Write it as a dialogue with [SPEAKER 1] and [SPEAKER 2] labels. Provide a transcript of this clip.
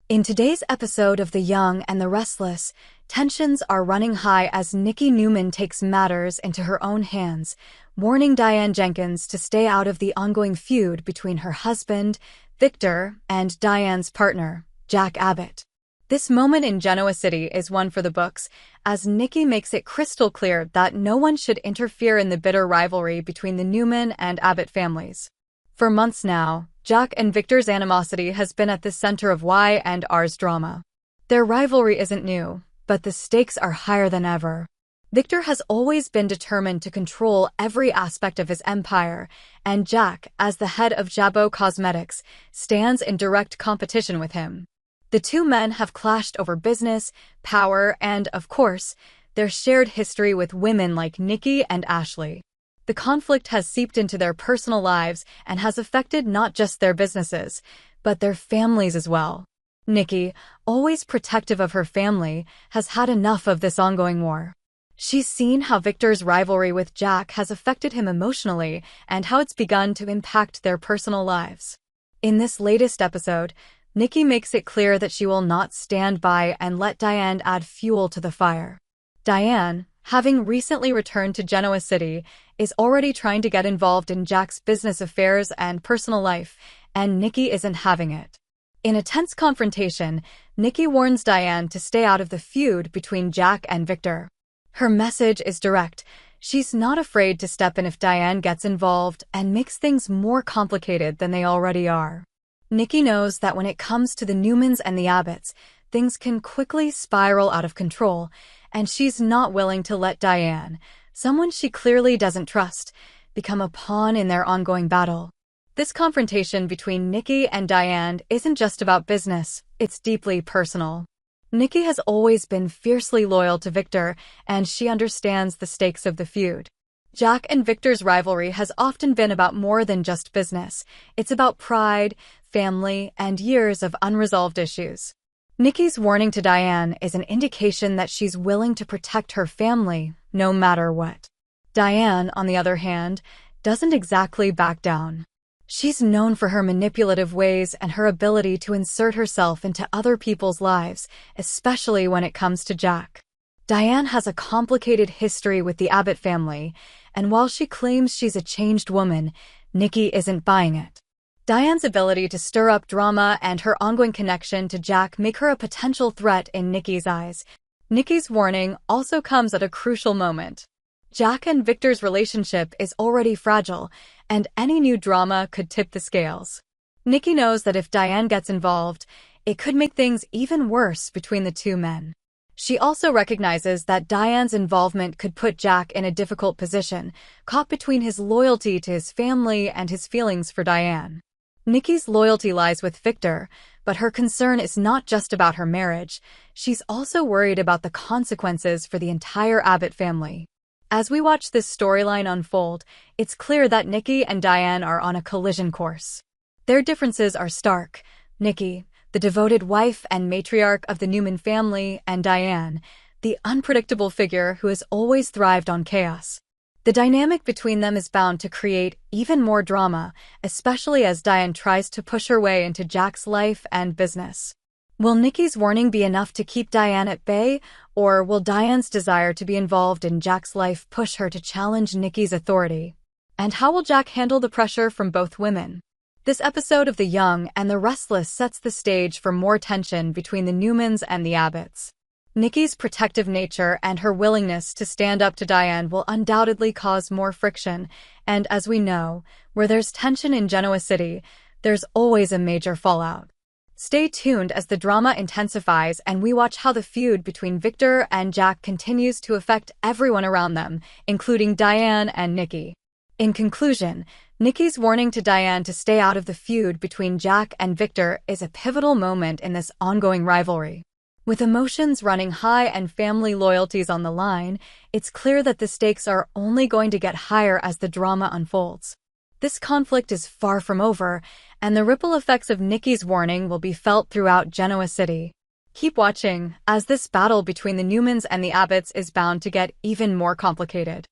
[SPEAKER 1] In today's episode of The Young and the Restless, tensions are running high as Nikki Newman takes matters into her own hands, warning Diane Jenkins to stay out of the ongoing feud between her husband, Victor, and Diane's partner, Jack Abbott. This moment in Genoa City is one for the books, as Nikki makes it crystal clear that no one should interfere in the bitter rivalry between the Newman and Abbott families. For months now, Jack and Victor's animosity has been at the center of Y&R's drama. Their rivalry isn't new, but the stakes are higher than ever. Victor has always been determined to control every aspect of his empire, and Jack, as the head of Jabot Cosmetics, stands in direct competition with him. The two men have clashed over business, power, and, of course, their shared history with women like Nikki and Ashley. The conflict has seeped into their personal lives and has affected not just their businesses, but their families as well. Nikki, always protective of her family, has had enough of this ongoing war. She's seen how Victor's rivalry with Jack has affected him emotionally and how it's begun to impact their personal lives. In this latest episode, Nikki makes it clear that she will not stand by and let Diane add fuel to the fire. Diane, having recently returned to Genoa City, is already trying to get involved in Jack's business affairs and personal life, and Nikki isn't having it. In a tense confrontation, Nikki warns Diane to stay out of the feud between Jack and Victor. Her message is direct. She's not afraid to step in if Diane gets involved and makes things more complicated than they already are. Nikki knows that when it comes to the Newmans and the Abbotts, things can quickly spiral out of control, and she's not willing to let Diane, someone she clearly doesn't trust, become a pawn in their ongoing battle. This confrontation between Nikki and Diane isn't just about business, it's deeply personal. Nikki has always been fiercely loyal to Victor, and she understands the stakes of the feud. Jack and Victor's rivalry has often been about more than just business. It's about pride, family, and years of unresolved issues. Nikki's warning to Diane is an indication that she's willing to protect her family, no matter what. Diane, on the other hand, doesn't exactly back down. She's known for her manipulative ways and her ability to insert herself into other people's lives, especially when it comes to Jack. Diane has a complicated history with the Abbott family, and while she claims she's a changed woman, Nikki isn't buying it. Diane's ability to stir up drama and her ongoing connection to Jack make her a potential threat in Nikki's eyes. Nikki's warning also comes at a crucial moment. Jack and Victor's relationship is already fragile, and any new drama could tip the scales. Nikki knows that if Diane gets involved, it could make things even worse between the two men. She also recognizes that Diane's involvement could put Jack in a difficult position, caught between his loyalty to his family and his feelings for Diane. Nikki's loyalty lies with Victor, but her concern is not just about her marriage. She's also worried about the consequences for the entire Abbott family. As we watch this storyline unfold, it's clear that Nikki and Diane are on a collision course. Their differences are stark. Nikki, the devoted wife and matriarch of the Newman family, and Diane, the unpredictable figure who has always thrived on chaos. The dynamic between them is bound to create even more drama, especially as Diane tries to push her way into Jack's life and business. Will Nikki's warning be enough to keep Diane at bay, or will Diane's desire to be involved in Jack's life push her to challenge Nikki's authority? And how will Jack handle the pressure from both women? This episode of The Young and the Restless sets the stage for more tension between the Newmans and the Abbotts. Nikki's protective nature and her willingness to stand up to Diane will undoubtedly cause more friction, and as we know, where there's tension in Genoa City, there's always a major fallout. Stay tuned as the drama intensifies and we watch how the feud between Victor and Jack continues to affect everyone around them, including Diane and Nikki. In conclusion, Nikki's warning to Diane to stay out of the feud between Jack and Victor is a pivotal moment in this ongoing rivalry. With emotions running high and family loyalties on the line, it's clear that the stakes are only going to get higher as the drama unfolds. This conflict is far from over, and the ripple effects of Nikki's warning will be felt throughout Genoa City. Keep watching, as this battle between the Newmans and the Abbotts is bound to get even more complicated.